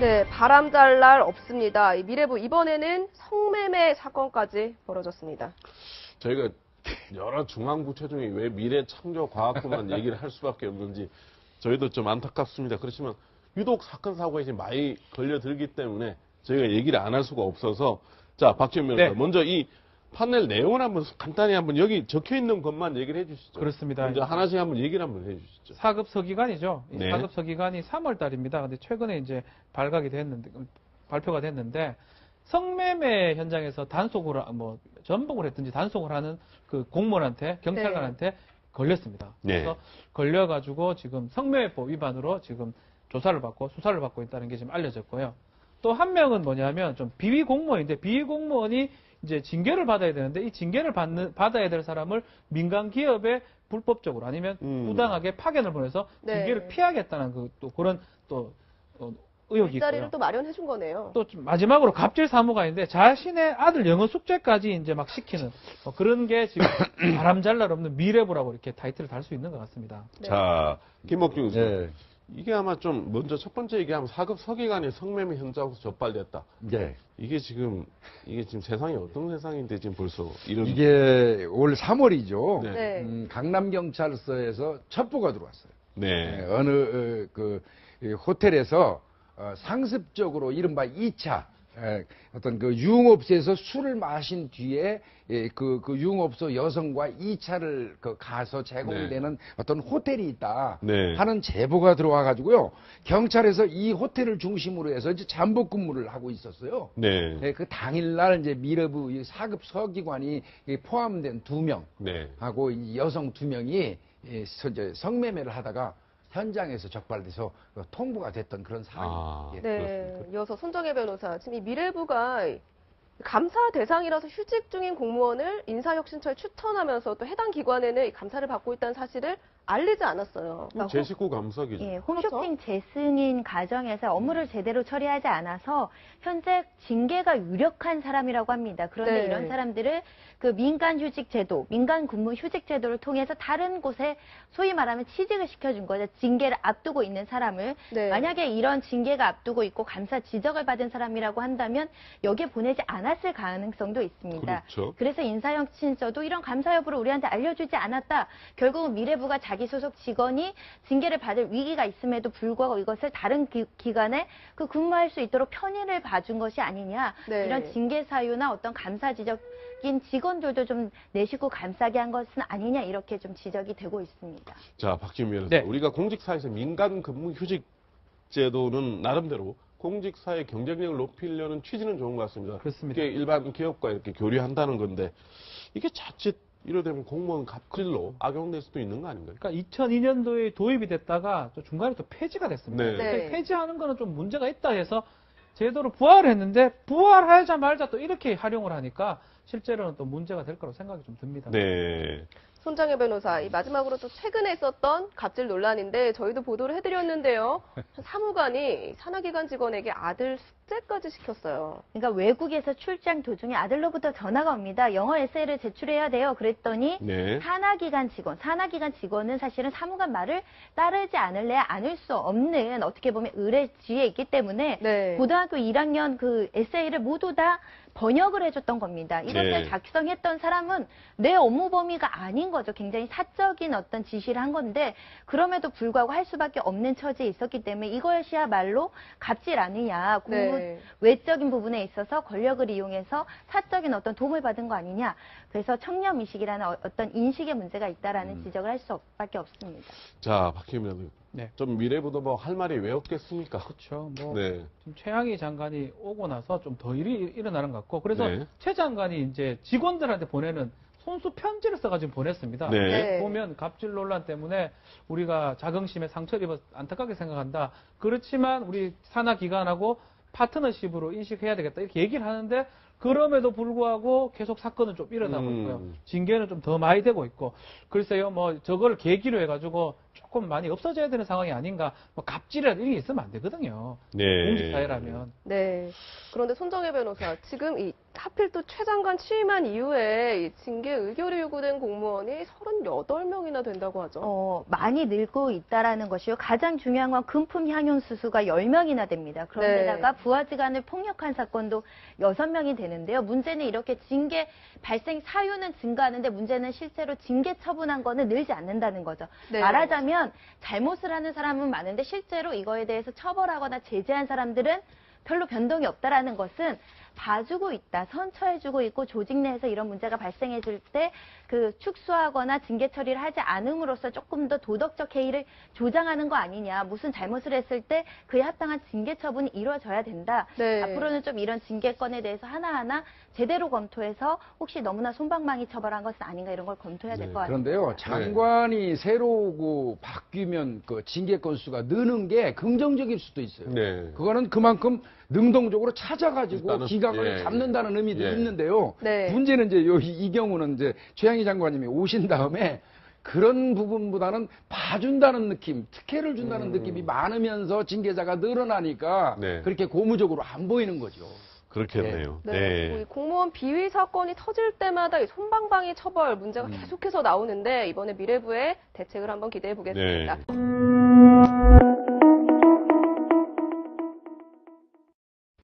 네, 바람잘 날 없습니다. 이 미래부 이번에는 성매매 사건까지 벌어졌습니다. 저희가 여러 중앙부처 중에 왜 미래창조과학부만 얘기를 할 수밖에 없는지 저희도 좀 안타깝습니다. 그렇지만 유독 사건 사고에 지금 많이 걸려들기 때문에 저희가 얘기를 안 할 수가 없어서 자, 박지원 변호사 먼저 이 판넬 내용을 한번 간단히 한번 여기 적혀 있는 것만 얘기를 해주시죠. 그렇습니다. 먼저 하나씩 한번 얘기를 한번 해주시죠. 4급 서기관이죠. 네. 4급 서기관이 3월 달입니다. 근데 최근에 이제 발표가 됐는데 성매매 현장에서 단속을 전복을 했든지 단속을 하는 그 공무원한테 경찰관한테 걸렸습니다. 네. 그래서 걸려가지고 지금 성매매법 위반으로 지금 조사를 받고 수사를 받고 있다는 게 지금 알려졌고요. 또 한 명은 뭐냐면 좀 비위 공무원인데 비위 공무원이 이제 징계를 받아야 되는데 이 징계를 받아야 될 사람을 민간 기업에 불법적으로 아니면 부당하게 파견을 보내서 징계를 피하겠다는 그런 의혹이 일자리를 있고요. 또 마련해 준 거네요. 또 마지막으로 갑질 사무관인데 자신의 아들 영어 숙제까지 이제 막 시키는 그런 게 지금 바람잘날 없는 미래부라고 이렇게 타이틀을 달 수 있는 것 같습니다. 네. 자, 김목중 교수. 네. 이게 아마 좀 먼저 첫 번째 얘기하면 4급 서기관이 성매매 현장에서 적발됐다. 네. 이게 지금 세상이 어떤 세상인데 지금 벌써 이런 이게 올 3월이죠. 네. 네. 강남경찰서에서 첩보가 들어왔어요. 네. 어느 이 호텔에서 상습적으로 이른바 2차 어떤 그 유흥업소에서 술을 마신 뒤에 그 유흥업소 여성과 2차를 가서 제공되는 어떤 호텔이 있다 하는 제보가 들어와 가지고요. 경찰에서 이 호텔을 중심으로 해서 이제 잠복 근무를 하고 있었어요. 네. 그 당일날 이제 미래부 4급 서기관이 포함된 2명 하고 이 여성 2명이 성매매를 하다가 현장에서 적발돼서 통보가 됐던 그런 상황이에요. 네. 이어서 손정혜 변호사, 지금 이 미래부가 감사 대상이라서 휴직 중인 공무원을 인사혁신처에 추천하면서 또 해당 기관에는 감사를 받고 있다는 사실을 알리지 않았어요. 제 식구 감사기죠. 예, 홈쇼핑 재승인 과정에서 업무를 제대로 처리하지 않아서 현재 징계가 유력한 사람이라고 합니다. 그런데 이런 사람들을 그 민간 휴직 제도, 민간 근무 휴직 제도를 통해서 다른 곳에 소위 말하면 취직을 시켜준 거죠. 징계를 앞두고 있는 사람을. 만약에 이런 징계가 앞두고 있고 감사 지적을 받은 사람이라고 한다면 여기에 보내지 않았을 가능성도 있습니다. 그렇죠. 그래서 인사혁신처도 이런 감사 여부를 우리한테 알려주지 않았다. 결국은 미래부가 자기 소속 직원이 징계를 받을 위기가 있음에도 불구하고 이것을 다른 기관에 근무할 수 있도록 편의를 봐준 것이 아니냐. 이런 징계 사유나 어떤 감사 지적인 직원들도 좀 내 식구 감싸게 한 것은 아니냐 이렇게 좀 지적이 되고 있습니다. 자, 박지원 변호사. 우리가 공직사에서 민간 근무 휴직 제도는 나름대로 공직사의 경쟁력을 높이려는 취지는 좋은 것 같습니다. 그렇습니다. 이게 일반 기업과 이렇게 교류한다는 건데 이게 자칫 이러되면 공무원 갑질로 악용될 수도 있는 거 아닌가요? 그러니까 2002년도에 도입이 됐다가 또 중간에 또 폐지가 됐습니다. 네. 폐지하는 거는 좀 문제가 있다 해서 제도로 부활을 했는데 부활하자마자 또 이렇게 활용을 하니까 실제로는 또 문제가 될 거라고 생각이 좀 듭니다. 네. 손정혜 변호사, 이 마지막으로 또 최근에 있었던 갑질 논란인데 저희도 보도를 해드렸는데요. 사무관이 산하기관 직원에게 아들 숙제까지 시켰어요. 그러니까 외국에서 출장 도중에 아들로부터 전화가 옵니다. 영어 에세이를 제출해야 돼요. 그랬더니 산하기관 직원은 사실은 사무관 말을 따르지 않을래야 않을 수 없는 어떻게 보면 의뢰지에 있기 때문에 고등학교 1학년 그 에세이를 모두 다 번역을 해줬던 겁니다. 이것을 작성했던 사람은 내 업무 범위가 아닌 거죠. 굉장히 사적인 어떤 지시를 한 건데 그럼에도 불구하고 할 수밖에 없는 처지에 있었기 때문에 이것이야말로 갑질 아니냐. 공무 외적인 부분에 있어서 권력을 이용해서 사적인 어떤 도움을 받은 거 아니냐. 그래서 청렴의식이라는 어떤 인식의 문제가 있다라는 지적을 할 수밖에 없습니다. 자, 박희민 좀 미래부도 뭐 할 말이 왜 없겠습니까? 그렇죠. 지금 최양희 장관이 오고 나서 좀 더 일이 일어나는 것 같고 그래서 최 장관이 이제 직원들한테 보내는 손수 편지를 써가지고 보냈습니다. 보면 갑질 논란 때문에 우리가 자긍심에 상처를 입어 안타깝게 생각한다. 그렇지만 우리 산하기관하고 파트너십으로 인식해야 되겠다. 이렇게 얘기를 하는데 그럼에도 불구하고 계속 사건은 좀 일어나고 있고요. 징계는 좀 더 많이 되고 있고. 글쎄요, 뭐 저걸 계기로 해가지고 조금 많이 없어져야 되는 상황이 아닌가. 뭐 갑질이라도 이런 게 있으면 안 되거든요. 네. 공직사회라면. 네. 그런데 손정혜 변호사, 지금 하필 또 최 장관 취임한 이후에 이 징계 의결이 요구된 공무원이 38명이나 된다고 하죠. 많이 늘고 있다라는 것이요. 가장 중요한 건 금품 향용 수수가 10명이나 됩니다. 그런데다가 부하직원을 폭력한 사건도 6명이 되는데요. 문제는 이렇게 징계 발생 사유는 증가하는데 문제는 실제로 징계 처분한 거는 늘지 않는다는 거죠. 네. 말하자면 잘못을 하는 사람은 많은데 실제로 이거에 대해서 처벌하거나 제재한 사람들은 별로 변동이 없다라는 것은 봐주고 있다, 선처해주고 있고 조직 내에서 이런 문제가 발생했을 때 그 축소하거나 징계 처리를 하지 않음으로써 조금 더 도덕적 해이를 조장하는 거 아니냐. 무슨 잘못을 했을 때 그에 합당한 징계 처분이 이루어져야 된다. 네. 앞으로는 좀 이런 징계건에 대해서 하나하나 제대로 검토해서 혹시 너무나 솜방망이 처벌한 것은 아닌가 이런 걸 검토해야 될 것 같아요. 그런데요, 장관이 새로 바뀌면 그 징계 건수가 느는 게 긍정적일 수도 있어요. 네. 그거는 그만큼 능동적으로 찾아가지고 일단은, 기강을 잡는다는 의미도 있는데요. 네. 문제는 이제 이 경우는 이제 최양희 장관님이 오신 다음에 그런 부분보다는 봐준다는 느낌, 특혜를 준다는 느낌이 많으면서 징계자가 늘어나니까 그렇게 고무적으로 안 보이는 거죠. 그렇겠네요. 네. 공무원 비위 사건이 터질 때마다 이 솜방망이 처벌 문제가 계속해서 나오는데 이번에 미래부의 대책을 한번 기대해 보겠습니다. 네.